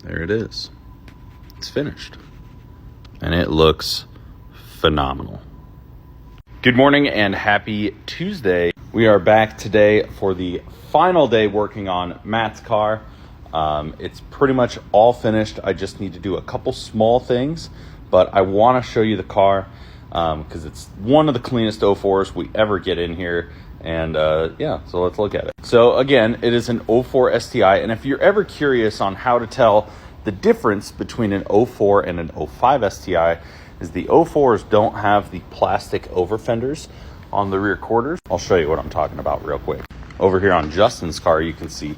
there it is. It's finished. And it looks phenomenal. Good morning and happy Tuesday. We are back today for the final day working on Matt's car. It's pretty much all finished. I just need to do a couple small things, but I want to show you the car because it's one of the cleanest 04s we ever get in here. And so let's look at it. So again, it is an 04 STI. And if you're ever curious on how to tell the difference between an 04 and an 05 STI, is the 04s don't have the plastic over fenders on the rear quarters. I'll show you what I'm talking about real quick. Over here on Justin's car, you can see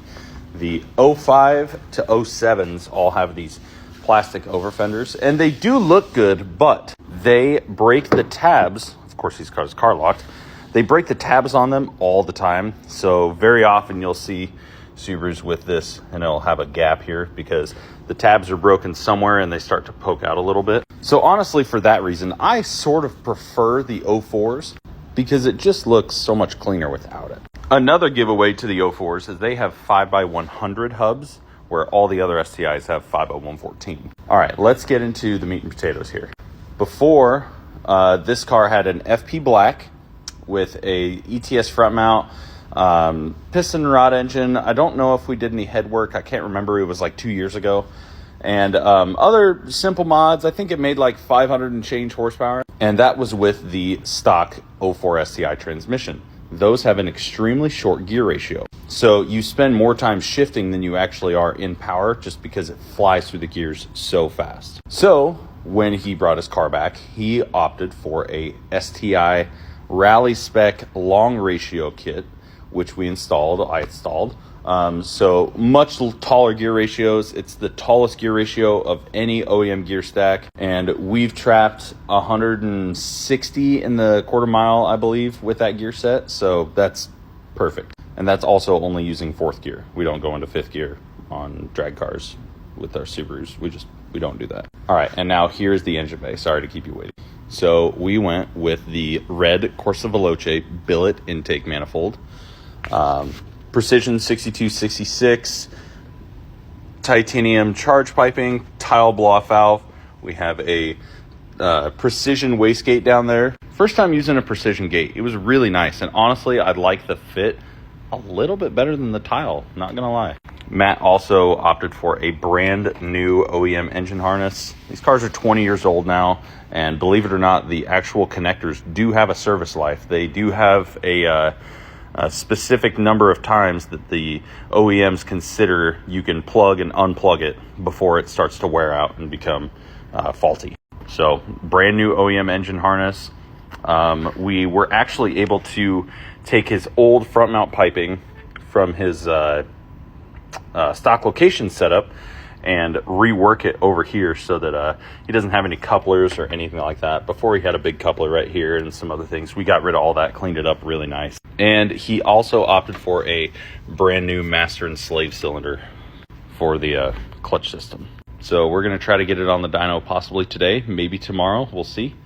the 05 to 07s all have these plastic over fenders, and they do look good, but they break the tabs. Of course, these cars are car locked. They break the tabs on them all the time. So very often you'll see Subarus with this and it'll have a gap here because the tabs are broken somewhere and they start to poke out a little bit. So honestly, for that reason, I sort of prefer the 04s because it just looks so much cleaner without it. Another giveaway to the 04s is they have 5x100 hubs where all the other STIs have 5x114. All right, let's get into the meat and potatoes here. Before, this car had an FP Black with a ETS front mount, piston rod engine. I don't know if we did any head work. I can't remember. It was like 2 years ago. And other simple mods. I think it made like 500 and change horsepower. And that was with the stock 04 STI transmission. Those have an extremely short gear ratio. So you spend more time shifting than you actually are in power just because it flies through the gears so fast. So when he brought his car back, he opted for a STI Rally Spec long ratio kit, which I installed. So much taller gear ratios. It's the tallest gear ratio of any OEM gear stack. And we've trapped 160 in the quarter mile, I believe, with that gear set. So that's perfect. And that's also only using fourth gear. We don't go into fifth gear on drag cars with our Subarus. We don't do that. All right, and now here's the engine bay. Sorry to keep you waiting. So we went with the red Corsa Veloce billet intake manifold. Precision 6266, titanium charge piping, tile blow-off valve. We have a precision wastegate down there. First time using a precision gate. It was really nice, and honestly, I like the fit a little bit better than the tile, not gonna lie. Matt also opted for a brand new OEM engine harness. These cars are 20 years old now, and believe it or not, the actual connectors do have a service life. They do have a specific number of times that the OEMs consider you can plug and unplug it before it starts to wear out and become faulty. So brand new OEM engine harness. We were actually able to take his old front mount piping from his stock location setup and rework it over here so that he doesn't have any couplers or anything like that. Before, he had a big coupler right here and some other things. We got rid of all that, cleaned it up really nice. And he also opted for a brand new master and slave cylinder for the clutch system. So we're going to try to get it on the dyno possibly today, maybe tomorrow. We'll see.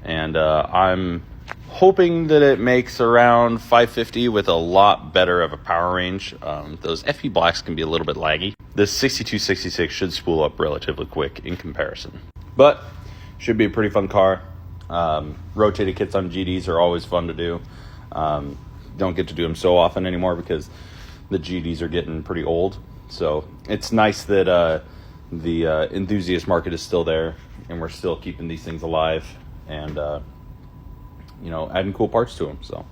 And I'm hoping that it makes around 550 with a lot better of a power range. Those FP Blacks can be a little bit laggy. This 6266 should spool up relatively quick in comparison. But should be a pretty fun car. Rotated kits on GDs are always fun to do. Don't get to do them so often anymore because the GDs are getting pretty old. So it's nice that the enthusiast market is still there and we're still keeping these things alive and adding cool parts to them. So